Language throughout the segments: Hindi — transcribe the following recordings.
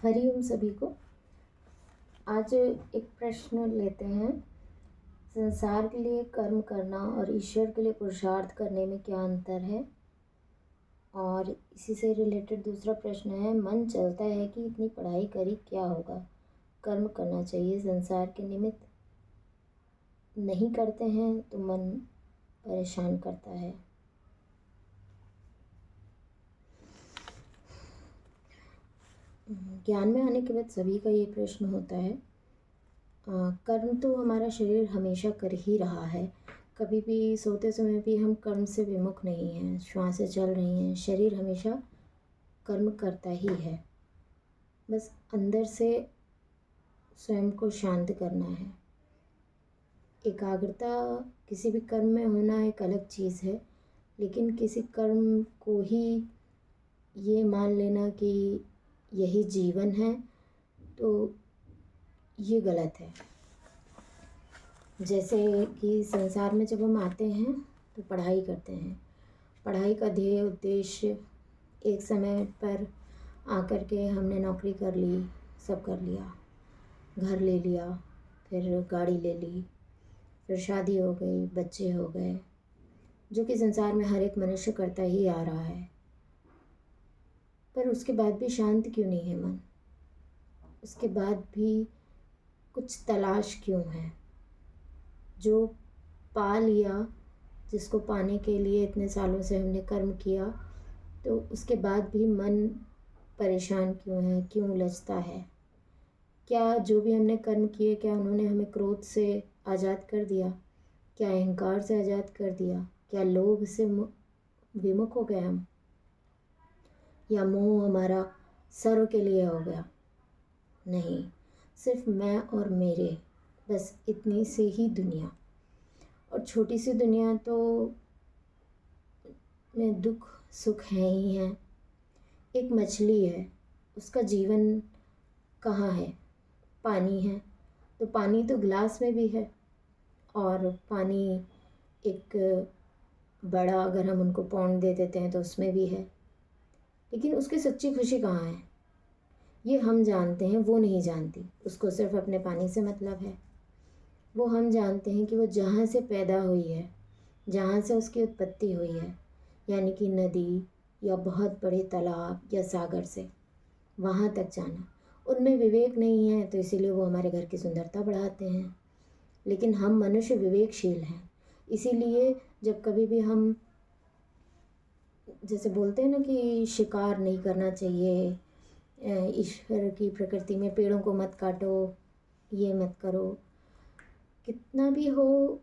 हरिओम सभी को। आज एक प्रश्न लेते हैं। संसार के लिए कर्म करना और ईश्वर के लिए पुरुषार्थ करने में क्या अंतर है। और इसी से रिलेटेड दूसरा प्रश्न है, मन चलता है कि इतनी पढ़ाई करी क्या होगा, कर्म करना चाहिए संसार के निमित्त, नहीं करते हैं तो मन परेशान करता है। ज्ञान में आने के बाद सभी का ये प्रश्न होता है। कर्म तो हमारा शरीर हमेशा कर ही रहा है, कभी भी सोते समय भी हम कर्म से विमुख नहीं हैं, श्वासें चल रही हैं, शरीर हमेशा कर्म करता ही है। बस अंदर से स्वयं को शांत करना है। एकाग्रता किसी भी कर्म में होना एक अलग चीज़ है, लेकिन किसी कर्म को ही ये मान लेना कि यही जीवन है तो ये गलत है। जैसे कि संसार में जब हम आते हैं तो पढ़ाई करते हैं, पढ़ाई का ध्येय उद्देश्य एक समय पर आकर के हमने नौकरी कर ली, सब कर लिया, घर ले लिया, फिर गाड़ी ले ली, फिर शादी हो गई, बच्चे हो गए, जो कि संसार में हर एक मनुष्य करता ही आ रहा है। पर उसके बाद भी शांत क्यों नहीं है मन? उसके बाद भी कुछ तलाश क्यों है? जो पा लिया, जिसको पाने के लिए इतने सालों से हमने कर्म किया, तो उसके बाद भी मन परेशान क्यों है, क्यों उलझता है? क्या जो भी हमने कर्म किए, क्या उन्होंने हमें क्रोध से आज़ाद कर दिया? क्या अहंकार से आज़ाद कर दिया? क्या लोभ से विमुख हो गए हम? या मोह हमारा सर्व के लिए हो गया? नहीं, सिर्फ मैं और मेरे, बस इतनी से ही दुनिया। और छोटी सी दुनिया तो में दुख सुख है ही है। एक मछली है, उसका जीवन कहाँ है? पानी है, तो पानी तो गिलास में भी है, और पानी एक बड़ा अगर हम उनको पौंड दे देते हैं तो उसमें भी है, लेकिन उसकी सच्ची खुशी कहाँ है? ये हम जानते हैं, वो नहीं जानती। उसको सिर्फ अपने पानी से मतलब है। वो हम जानते हैं कि वो जहाँ से पैदा हुई है, जहाँ से उसकी उत्पत्ति हुई है, यानी कि नदी या बहुत बड़े तालाब या सागर से, वहाँ तक जाना। उनमें विवेक नहीं है तो इसीलिए वो हमारे घर की सुंदरता बढ़ाते हैं। लेकिन हम मनुष्य विवेकशील हैं, इसीलिए जब कभी भी हम जैसे बोलते हैं ना कि शिकार नहीं करना चाहिए, ईश्वर की प्रकृति में पेड़ों को मत काटो, ये मत करो, कितना भी हो,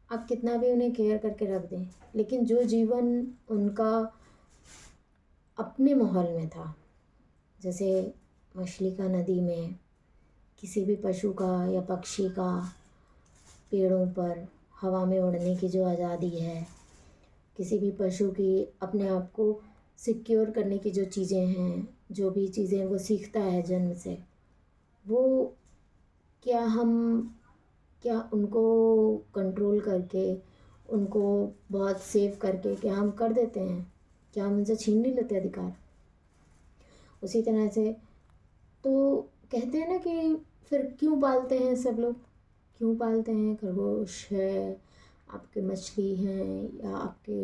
आप कितना भी उन्हें केयर करके रख दें, लेकिन जो जीवन उनका अपने माहौल में था, जैसे मछली का नदी में, किसी भी पशु का या पक्षी का पेड़ों पर हवा में उड़ने की जो आज़ादी है, किसी भी पशु की अपने आप को सिक्योर करने की जो चीज़ें हैं, जो भी चीज़ें वो सीखता है जन्म से, वो क्या उनको कंट्रोल करके, उनको बहुत सेव करके क्या हम कर देते हैं? क्या हम उनसे छीन नहीं लेते अधिकार? उसी तरह से तो कहते हैं ना कि फिर क्यों पालते हैं सब लोग? क्यों पालते हैं? खरगोश है, आपके मछली हैं, या आपके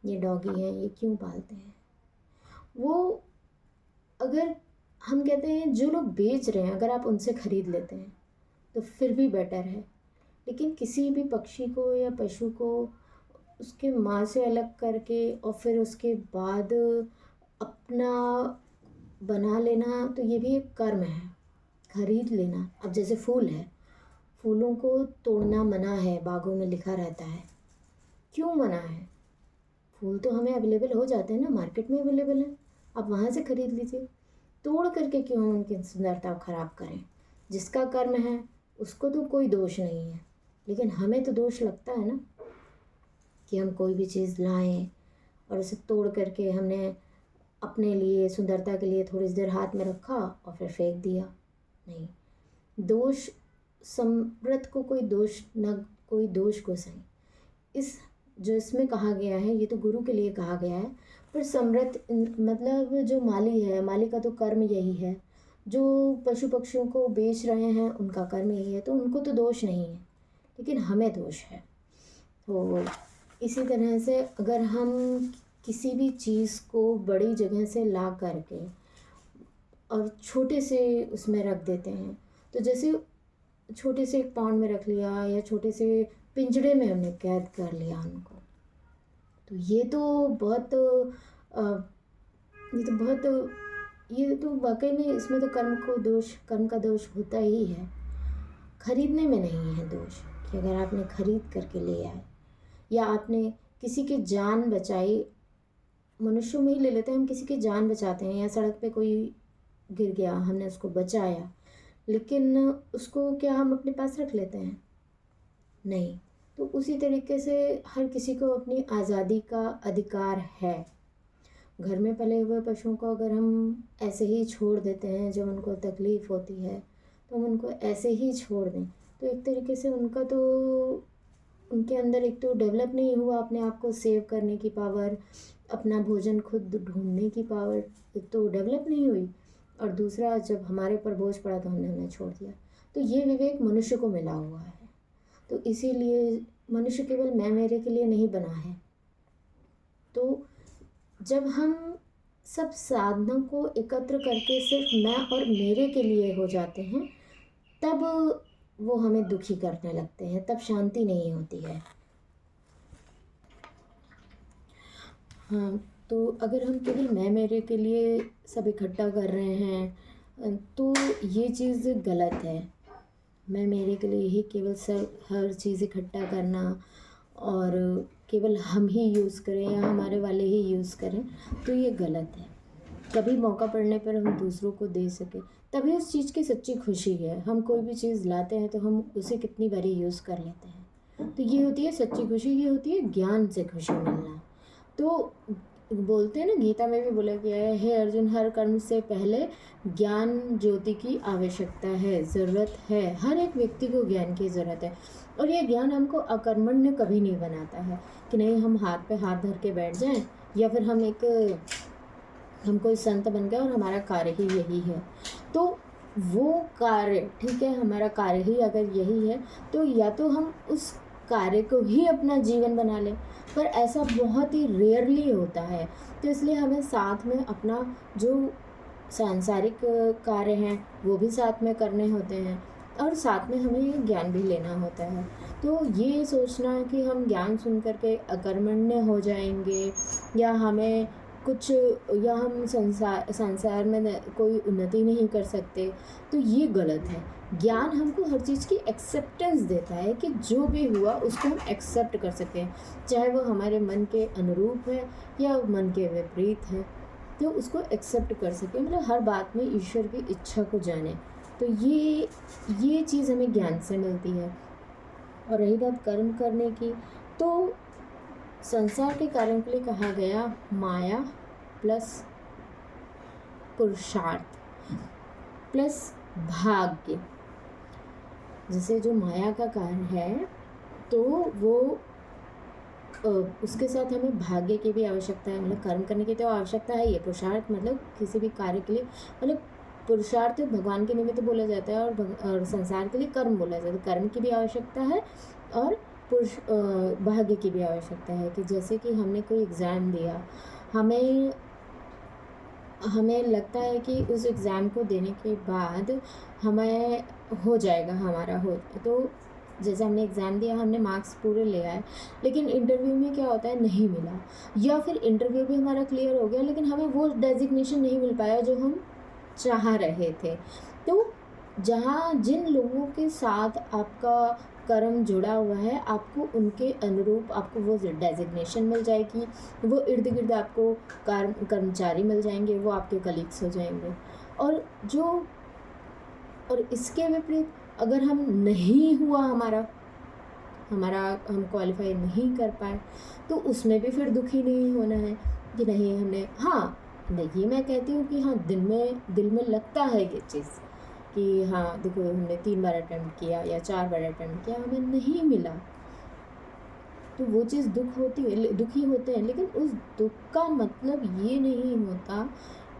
ये डॉगी हैं, ये क्यों पालते हैं? वो अगर हम कहते हैं जो लोग बेच रहे हैं, अगर आप उनसे ख़रीद लेते हैं तो फिर भी बेटर है, लेकिन किसी भी पक्षी को या पशु को उसके माँ से अलग करके और फिर उसके बाद अपना बना लेना, तो ये भी एक कर्म है। खरीद लेना, अब जैसे फूल है, फूलों को तोड़ना मना है, बागों में लिखा रहता है। क्यों मना है? फूल तो हमें अवेलेबल हो जाते हैं ना, मार्केट में अवेलेबल है, आप वहाँ से ख़रीद लीजिए। तोड़ करके क्यों हम उनकी सुंदरता को ख़राब करें? जिसका कर्म है उसको तो कोई दोष नहीं है, लेकिन हमें तो दोष लगता है ना कि हम कोई भी चीज़ लाएं और उसे तोड़ करके हमने अपने लिए सुंदरता के लिए थोड़ी देर हाथ में रखा और फिर फेंक दिया। नहीं, दोष समृत को कोई दोष न, कोई दोष को सही। इस जो इसमें कहा गया है, ये तो गुरु के लिए कहा गया है, पर समृत मतलब जो माली है, माली का तो कर्म यही है, जो पशु पक्षियों को बेच रहे हैं उनका कर्म यही है, तो उनको तो दोष नहीं है, लेकिन हमें दोष है। तो इसी तरह से अगर हम किसी भी चीज़ को बड़ी जगह से ला करके और छोटे से उसमें रख देते हैं, तो जैसे छोटे से एक पाउंड में रख लिया या छोटे से पिंजड़े में हमने कैद कर लिया उनको, तो ये तो वाकई में इसमें तो कर्म का दोष होता ही है। खरीदने में नहीं है दोष, कि अगर आपने खरीद करके ले आए या आपने किसी की जान बचाई। मनुष्यों में ही ले लेते हैं, हम किसी की जान बचाते हैं, या सड़क पे कोई गिर गया, हमने उसको बचाया, लेकिन उसको क्या हम अपने पास रख लेते हैं? नहीं। तो उसी तरीके से हर किसी को अपनी आज़ादी का अधिकार है। घर में पले हुए पशुओं को अगर हम ऐसे ही छोड़ देते हैं, जब उनको तकलीफ़ होती है तो हम उनको ऐसे ही छोड़ दें, तो एक तरीके से उनके अंदर एक तो डेवलप नहीं हुआ अपने आप को सेव करने की पावर, अपना भोजन खुद ढूंढने की पावर एक तो डेवलप नहीं हुई, और दूसरा जब हमारे पर बोझ पड़ा तो हमने उन्हें छोड़ दिया। तो ये विवेक मनुष्य को मिला हुआ है। तो इसीलिए मनुष्य केवल मैं मेरे के लिए नहीं बना है। तो जब हम सब साधनों को एकत्र करके सिर्फ मैं और मेरे के लिए हो जाते हैं, तब वो हमें दुखी करने लगते हैं, तब शांति नहीं होती है। हाँ, तो अगर हम केवल मैं मेरे के लिए सब इकट्ठा कर रहे हैं तो ये चीज़ गलत है। मैं मेरे के लिए ही केवल हर चीज़ इकट्ठा करना और केवल हम ही यूज़ करें या हमारे वाले ही यूज़ करें, तो ये गलत है। कभी मौका पड़ने पर हम दूसरों को दे सकें, तभी उस चीज़ की सच्ची खुशी है। हम कोई भी चीज़ लाते हैं तो हम उसे कितनी बारी यूज़ कर लेते हैं, तो ये होती है सच्ची खुशी, ये होती है ज्ञान से खुशी मिलना। तो बोलते हैं ना, गीता में भी बोला गया है, हे अर्जुन, हर कर्म से पहले ज्ञान ज्योति की आवश्यकता है, ज़रूरत है। हर एक व्यक्ति को ज्ञान की ज़रूरत है, और ये ज्ञान हमको अकर्मण्य कभी नहीं बनाता है कि नहीं हम हाथ पे हाथ धर के बैठ जाएं, या फिर हम कोई संत बन गए और हमारा कार्य ही यही है। तो वो कार्य ठीक है, हमारा कार्य ही अगर यही है, तो या तो हम उस कार्य को ही अपना जीवन बना लें, पर ऐसा बहुत ही रेयरली होता है। तो इसलिए हमें साथ में अपना जो सांसारिक कार्य हैं वो भी साथ में करने होते हैं, और साथ में हमें ज्ञान भी लेना होता है। तो ये सोचना कि हम ज्ञान सुन करके अकर्मण्य हो जाएंगे, या हम संसार में कोई उन्नति नहीं कर सकते, तो ये गलत है। ज्ञान हमको हर चीज़ की एक्सेप्टेंस देता है कि जो भी हुआ उसको हम एक्सेप्ट कर सकते हैं, चाहे वो हमारे मन के अनुरूप है या मन के विपरीत है, तो उसको एक्सेप्ट कर सकें। मतलब हर बात में ईश्वर की इच्छा को जाने, तो ये चीज़ हमें ज्ञान से मिलती है। और रही बात कर्म करने की, तो संसार के कार्यों के लिए कहा गया माया प्लस पुरुषार्थ प्लस भाग्य। जैसे जो माया का कार्य है, तो वो उसके साथ हमें भाग्य की भी आवश्यकता है। मतलब कर्म करने की तो आवश्यकता है, ये पुरुषार्थ मतलब किसी भी कार्य के लिए, मतलब पुरुषार्थ भगवान के निमित्त बोला जाता है, और संसार के लिए कर्म बोला जाता है। कर्म की भी आवश्यकता है और भाग्य की भी आवश्यकता है। कि जैसे कि हमने कोई एग्ज़ाम दिया, हमें लगता है कि उस एग्ज़ाम को देने के बाद हमें हो जाएगा, तो जैसे हमने एग्ज़ाम दिया, हमने मार्क्स पूरे ले आए, लेकिन इंटरव्यू में क्या होता है, नहीं मिला, या फिर इंटरव्यू भी हमारा क्लियर हो गया लेकिन हमें वो डेजिग्नेशन नहीं मिल पाया जो हम चाह रहे थे। तो जिन लोगों के साथ आपका कर्म जुड़ा हुआ है, आपको उनके अनुरूप आपको वो डेजिग्नेशन मिल जाएगी, वो इर्द गिर्द आपको कर्मचारी मिल जाएंगे, वो आपके कलीग्स हो जाएंगे। और इसके विपरीत अगर हम नहीं हुआ हम क्वालिफाई नहीं कर पाए, तो उसमें भी फिर दुखी नहीं होना है कि नहीं हमने, हाँ नहीं, मैं कहती हूँ कि हाँ दिल में लगता है ये चीज़ कि हाँ देखो हमने 3 बार अटेम्प्ट किया या 4 बार अटेम्प्ट किया, हमें नहीं मिला, तो वो चीज़ दुखी होते हैं। लेकिन उस दुख का मतलब ये नहीं होता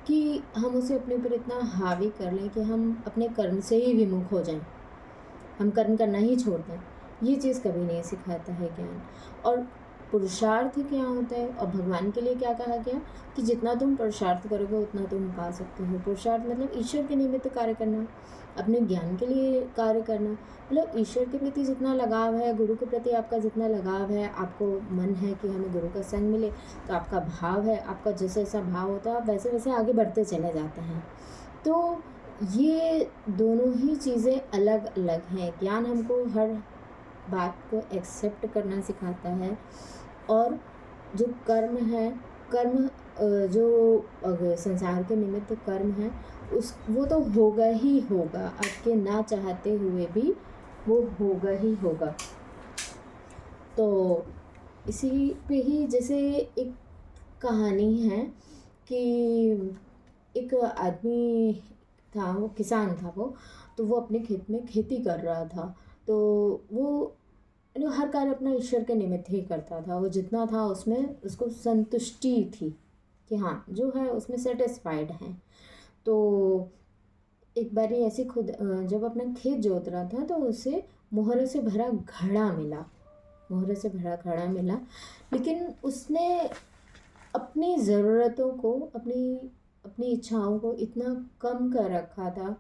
कि हम उसे अपने ऊपर इतना हावी कर लें कि हम अपने कर्म से ही विमुख हो जाएं, हम कर्म करना ही छोड़ दें। ये चीज़ कभी नहीं सिखाता है ज्ञान। और पुरुषार्थ क्या होता है, और भगवान के लिए क्या कहा गया कि जितना तुम पुरुषार्थ करोगे उतना तुम पा सकते हो। पुरुषार्थ मतलब ईश्वर के निमित्त कार्य करना, अपने ज्ञान के लिए कार्य करना, मतलब ईश्वर के प्रति जितना लगाव है, गुरु के प्रति आपका जितना लगाव है, आपको मन है कि हमें गुरु का संग मिले, तो आपका भाव है, आपका जैसा जैसा भाव होता है आप वैसे वैसे आगे बढ़ते चले जाते हैं। तो ये दोनों ही चीज़ें अलग अलग हैं। ज्ञान हमको हर बात को एक्सेप्ट करना सिखाता है, और जो कर्म है, कर्म जो संसार के निमित्त कर्म है वो तो होगा ही होगा, आपके ना चाहते हुए भी वो होगा ही होगा। तो इसी पे ही जैसे एक कहानी है कि एक आदमी था, वो किसान था तो वो अपने खेत में खेती कर रहा था। तो वो हर कार्य अपना ईश्वर के निमित्त ही करता था। वो जितना था उसमें उसको संतुष्टि थी कि हाँ जो है उसमें सेटिस्फाइड है। तो एक बारी ऐसे खुद जब अपना खेत जोत रहा था तो उसे मोहरे से भरा घड़ा मिला, मोहरे से भरा घड़ा मिला। लेकिन उसने अपनी ज़रूरतों को, अपनी इच्छाओं को इतना कम कर रखा था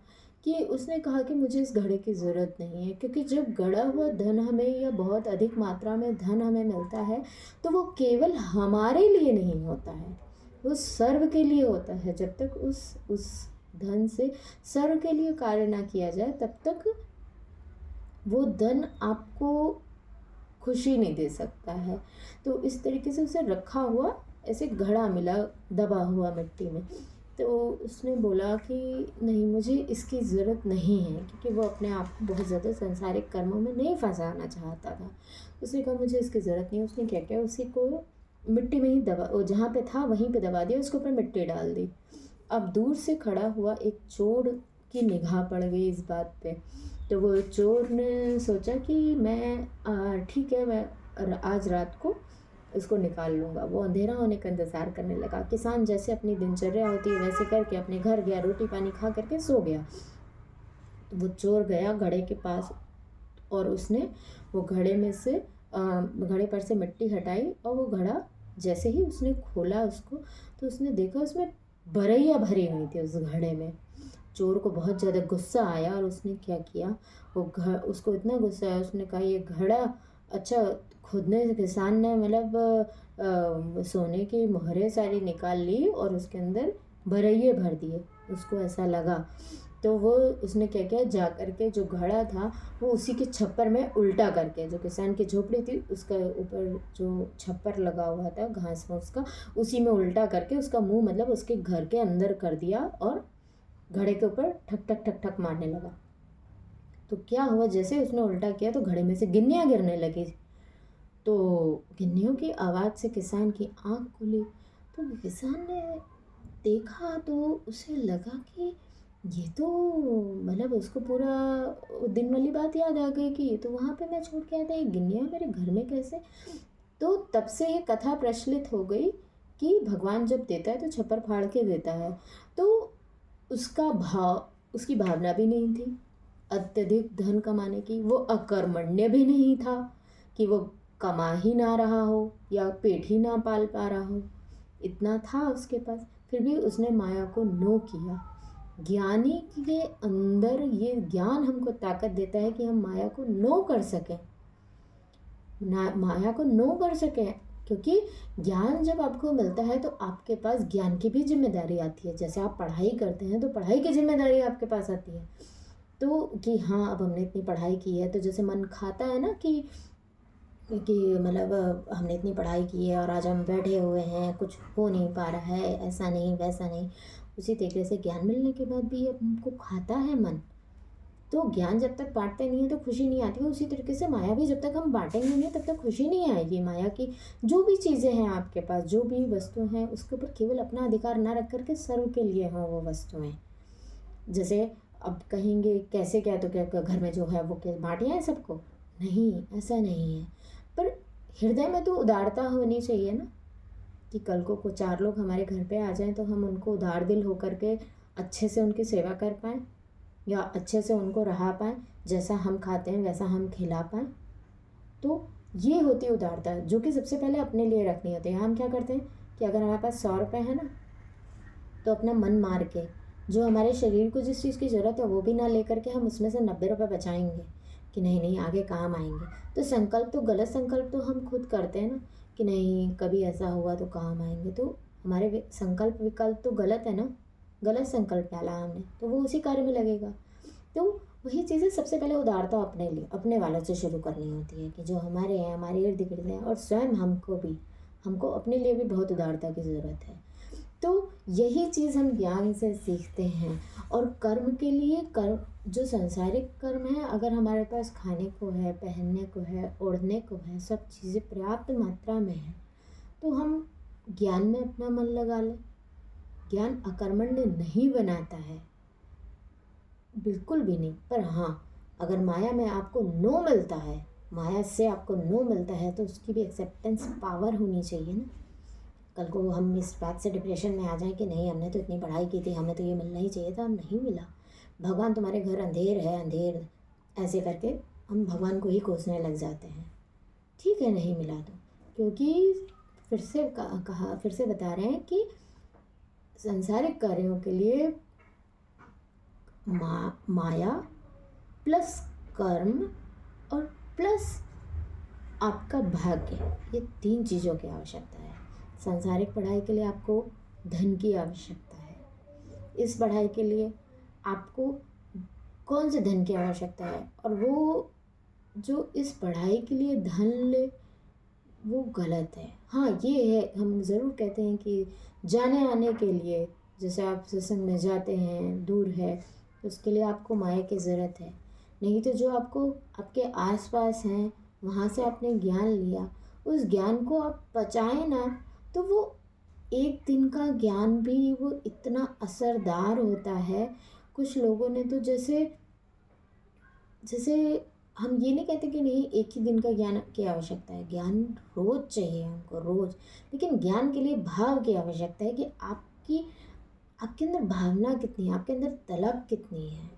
कि उसने कहा कि मुझे इस घड़े की ज़रूरत नहीं है, क्योंकि जब गड़ा हुआ धन हमें या बहुत अधिक मात्रा में धन हमें मिलता है तो वो केवल हमारे लिए नहीं होता है, वो सर्व के लिए होता है। जब तक उस धन से सर्व के लिए कार्य ना किया जाए तब तक वो धन आपको खुशी नहीं दे सकता है। तो इस तरीके से उसे रखा हुआ ऐसे घड़ा मिला दबा हुआ मिट्टी में। तो उसने बोला कि नहीं, मुझे इसकी ज़रूरत नहीं है, क्योंकि वो अपने आप को बहुत ज़्यादा सांसारिक कर्मों में नहीं फंसाना चाहता था। उसने कहा मुझे इसकी ज़रूरत नहीं। उसने क्या किया, उसी को मिट्टी में ही दबा, जहाँ पे था वहीं पे दबा दिया, उसके ऊपर मिट्टी डाल दी। अब दूर से खड़ा हुआ एक चोर की निगाह पड़ गई इस बात पे। तो वो चोर ने सोचा कि मैं ठीक है, मैं आज रात को इसको निकाल लूँगा। वो अंधेरा होने का इंतज़ार करने लगा। किसान जैसे अपनी दिनचर्या होती है वैसे करके अपने घर गया, रोटी पानी खा करके सो गया। तो वो चोर गया घड़े के पास और उसने वो घड़े पर से मिट्टी हटाई, और वो घड़ा जैसे ही उसने खोला उसको, तो उसने देखा उसमें बरैया भरी हुई थी उस घड़े में। चोर को बहुत ज़्यादा गुस्सा आया और उसने क्या किया, उसको इतना गुस्सा आया, उसने कहा ये घड़ा, अच्छा खुदने किसान ने मतलब सोने की मोहरें सारी निकाल ली और उसके अंदर बरैये भर दिए। उसको ऐसा लगा तो उसने क्या किया, जा करके जो घड़ा था वो उसी के छप्पर में उल्टा करके, जो किसान की झोपड़ी थी उसका ऊपर जो छप्पर लगा हुआ था घास फूस का, उसी में उल्टा करके उसका मुंह मतलब उसके घर के अंदर कर दिया और घड़े के ऊपर ठक ठक ठक ठक मारने लगा। तो क्या हुआ, जैसे उसने उल्टा किया तो घड़े में से गिन्नियाँ गिरने लगी। तो गिन्नियों की आवाज़ से किसान की आँख खुली। तो किसान ने देखा तो उसे लगा कि ये तो मतलब उसको पूरा दिन वाली बात याद आ गई कि ये तो वहाँ पे मैं छोड़ के आया था, ये गिन्नियाँ मेरे घर में कैसे। तो तब से ये कथा प्रचलित हो गई कि भगवान जब देता है तो छप्पर फाड़ के देता है। तो उसकी भावना भी नहीं थी अत्यधिक धन कमाने की, वो अकर्मण्य भी नहीं था कि वो कमा ही ना रहा हो या पेट ही ना पाल पा रहा हो, इतना था उसके पास, फिर भी उसने माया को नो किया। ज्ञानी के अंदर ये ज्ञान हमको ताकत देता है कि हम माया को नो कर सकें, माया को नो कर सकें। क्योंकि ज्ञान जब आपको मिलता है तो आपके पास ज्ञान की भी जिम्मेदारी आती है। जैसे आप पढ़ाई करते हैं तो पढ़ाई की जिम्मेदारी आपके पास आती है, तो कि हाँ अब हमने इतनी पढ़ाई की है, तो जैसे मन खाता है ना कि मतलब हमने इतनी पढ़ाई की है और आज हम बैठे हुए हैं, कुछ हो नहीं पा रहा है, ऐसा नहीं वैसा नहीं। उसी तरीके से ज्ञान मिलने के बाद भी हमको खाता है मन। तो ज्ञान जब तक बांटते नहीं है तो खुशी नहीं आती है, उसी तरीके से माया भी जब तक हम बांटेंगे नहीं तब तक खुशी नहीं आएगी। माया की जो भी चीज़ें हैं आपके पास, जो भी वस्तु हैं, उसके ऊपर केवल अपना अधिकार ना रख करके सर्व के लिए हों वो वस्तुएं। जैसे अब कहेंगे कैसे, क्या तो क्या घर में जो है वो क्या बांटिया है सबको, नहीं ऐसा नहीं है, पर हृदय में तो उदारता होनी चाहिए ना। कि कल को 4 लोग हमारे घर पे आ जाएं तो हम उनको उदार दिल होकर के अच्छे से उनकी सेवा कर पाएँ या अच्छे से उनको रहा पाएँ, जैसा हम खाते हैं वैसा हम खिला पाएँ। तो ये होती है उदारता, जो कि सबसे पहले अपने लिए रखनी होती है। हम क्या करते हैं कि अगर हमारे पास 100 रुपये है ना, तो अपना मन मार के जो हमारे शरीर को जिस चीज़ की ज़रूरत है वो भी ना लेकर के हम उसमें से 90 रुपये बचाएंगे कि नहीं नहीं आगे काम आएंगे। तो संकल्प तो गलत संकल्प तो हम खुद करते हैं ना कि नहीं कभी ऐसा हुआ तो काम आएंगे, तो हमारे संकल्प विकल्प तो गलत है ना, गलत संकल्प डाला हमने तो वो उसी कार्य में लगेगा। तो वही चीज़ें सबसे पहले उदारता अपने लिए अपने वालों से शुरू करनी होती है कि जो हमारे हैं हमारे इर्द गिर्द हैं, और स्वयं हमको अपने लिए भी बहुत उदारता की ज़रूरत है। तो यही चीज़ हम ज्ञान से सीखते हैं। और कर्म के लिए कर्म जो सांसारिक कर्म है, अगर हमारे पास खाने को है, पहनने को है, ओढ़ने को है, सब चीज़ें पर्याप्त मात्रा में है, तो हम ज्ञान में अपना मन लगा लें। ज्ञान अकर्मण्य नहीं बनाता है, बिल्कुल भी नहीं। पर हाँ, अगर माया में आपको नो मिलता है, माया से आपको नो मिलता है, तो उसकी भी एक्सेप्टेंस पावर होनी चाहिए ना। कल को हम इस बात से डिप्रेशन में आ जाएं कि नहीं हमने तो इतनी पढ़ाई की थी, हमें तो ये मिलना ही चाहिए था, अब नहीं मिला, भगवान तुम्हारे घर अंधेर है अंधेर, ऐसे करके हम भगवान को ही कोसने लग जाते हैं। ठीक है नहीं मिला तो, क्योंकि फिर से बता रहे हैं कि सांसारिक कार्यों के लिए माया प्लस कर्म और प्लस आपका भाग्य, ये 3 चीज़ों की आवश्यकता है। सांसारिक पढ़ाई के लिए आपको धन की आवश्यकता है। इस पढ़ाई के लिए आपको कौन से धन की आवश्यकता है, और वो जो इस पढ़ाई के लिए धन ले वो गलत है। हाँ ये है, हम ज़रूर कहते हैं कि जाने आने के लिए, जैसे आप सत्संग में जाते हैं दूर है तो उसके लिए आपको माया की ज़रूरत है। नहीं तो जो आपको आपके आसपास हैं वहाँ से आपने ज्ञान लिया, उस ज्ञान को आप पचाएं ना, तो वो एक दिन का ज्ञान भी वो इतना असरदार होता है। कुछ लोगों ने तो जैसे हम ये नहीं कहते कि नहीं एक ही दिन का ज्ञान की आवश्यकता है, ज्ञान रोज़ चाहिए हमको रोज़, लेकिन ज्ञान के लिए भाव की आवश्यकता है कि आपके अंदर भावना कितनी है, आपके अंदर तलब कितनी है।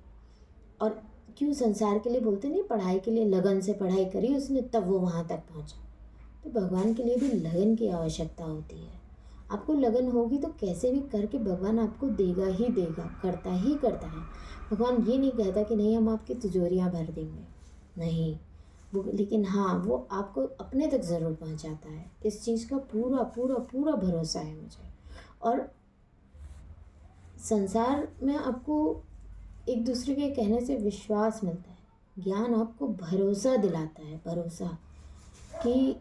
और क्यों संसार के लिए बोलते नहीं, पढ़ाई के लिए लगन से पढ़ाई करी उसने तब वो वहाँ तक पहुँचा, तो भगवान के लिए भी लगन की आवश्यकता होती है। आपको लगन होगी तो कैसे भी करके भगवान आपको देगा ही देगा, करता ही करता है। भगवान ये नहीं कहता कि नहीं हम आपकी तिजोरियाँ भर देंगे, नहीं वो, लेकिन हाँ वो आपको अपने तक ज़रूर पहुँचाता है। इस चीज़ का पूरा पूरा पूरा भरोसा है मुझे। और संसार में आपको एक दूसरे के कहने से विश्वास मिलता है, ज्ञान आपको भरोसा दिलाता है, भरोसा कि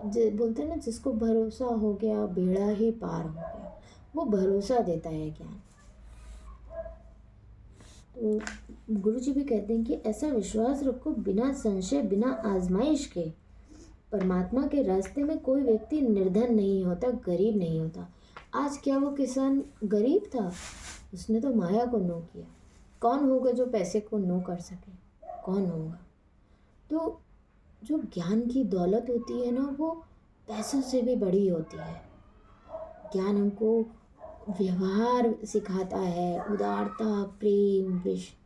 बोलते हैं ना जिसको भरोसा हो गया बेड़ा ही पार हो गया, वो भरोसा देता है ज्ञान। तो गुरु जी भी कहते हैं कि ऐसा विश्वास रखो बिना संशय बिना आजमाइश के, परमात्मा के रास्ते में कोई व्यक्ति निर्धन नहीं होता, गरीब नहीं होता। आज क्या वो किसान गरीब था? उसने तो माया को नो किया। कौन होगा जो पैसे को नो कर सके? कौन होगा? तो जो ज्ञान की दौलत होती है ना वो पैसों से भी बड़ी होती है। ज्ञान हमको व्यवहार सिखाता है, उदारता, प्रेम,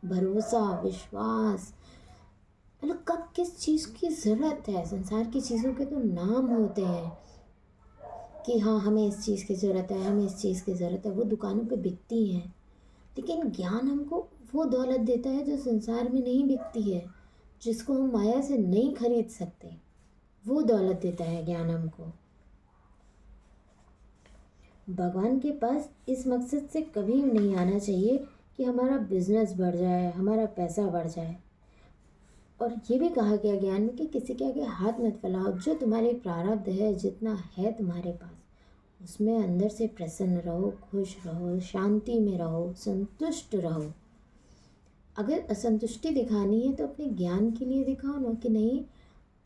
भरोसा, विश्वास, मतलब कब किस चीज़ की ज़रूरत है। संसार की चीज़ों के तो नाम होते हैं कि हाँ हमें इस चीज़ की ज़रूरत है, हमें इस चीज़ की ज़रूरत है, वो दुकानों पे बिकती हैं। लेकिन ज्ञान हमको वो दौलत देता है जो संसार में नहीं बिकती है, जिसको हम माया से नहीं खरीद सकते, वो दौलत देता है ज्ञान हमको। भगवान के पास इस मकसद से कभी नहीं आना चाहिए कि हमारा बिजनेस बढ़ जाए, हमारा पैसा बढ़ जाए। और ये भी कहा गया ज्ञान में कि किसी के आगे हाथ मत फैलाओ, जो तुम्हारे प्रारब्ध है, जितना है तुम्हारे पास उसमें अंदर से प्रसन्न रहो, खुश रहो, शांति में रहो, संतुष्ट रहो। अगर असंतुष्टि दिखानी है तो अपने ज्ञान के लिए दिखाओ ना, कि नहीं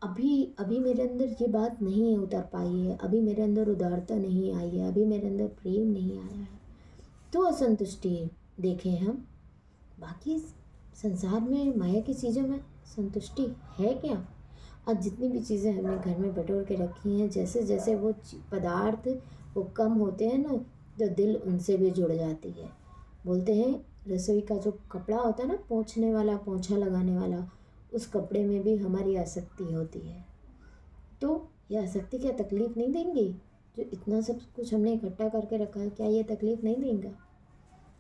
अभी मेरे अंदर ये बात नहीं उतर पाई है, अभी मेरे अंदर उदारता नहीं आई है, अभी मेरे अंदर प्रेम नहीं आया है, तो असंतुष्टि देखें हम। बाकी संसार में माया की चीज़ों में संतुष्टि है क्या? आज जितनी भी चीज़ें हमने घर में बटोर के रखी हैं, जैसे जैसे वो पदार्थ वो कम होते हैं ना, तो दिल उनसे भी जुड़ जाती है। बोलते हैं रसोई का जो कपड़ा होता है ना, पोंछने वाला, पोंछा लगाने वाला, उस कपड़े में भी हमारी आसक्ति होती है। तो ये आसक्ति क्या तकलीफ़ नहीं देंगी? जो इतना सब कुछ हमने इकट्ठा करके रखा है, क्या ये तकलीफ़ नहीं देंगे?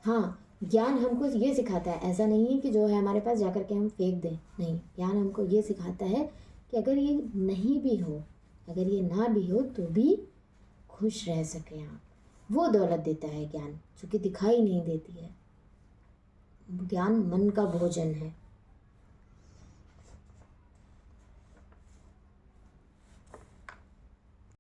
हाँ, ज्ञान हमको ये सिखाता है, ऐसा नहीं है कि जो है हमारे पास जाकर के हम फेंक दें, नहीं। ज्ञान हमको ये सिखाता है कि अगर ये नहीं भी हो, अगर ये ना भी हो तो भी खुश रह सकें आप। वो दौलत देता है ज्ञान, जो कि दिखाई नहीं देती है। ज्ञान मन का भोजन है।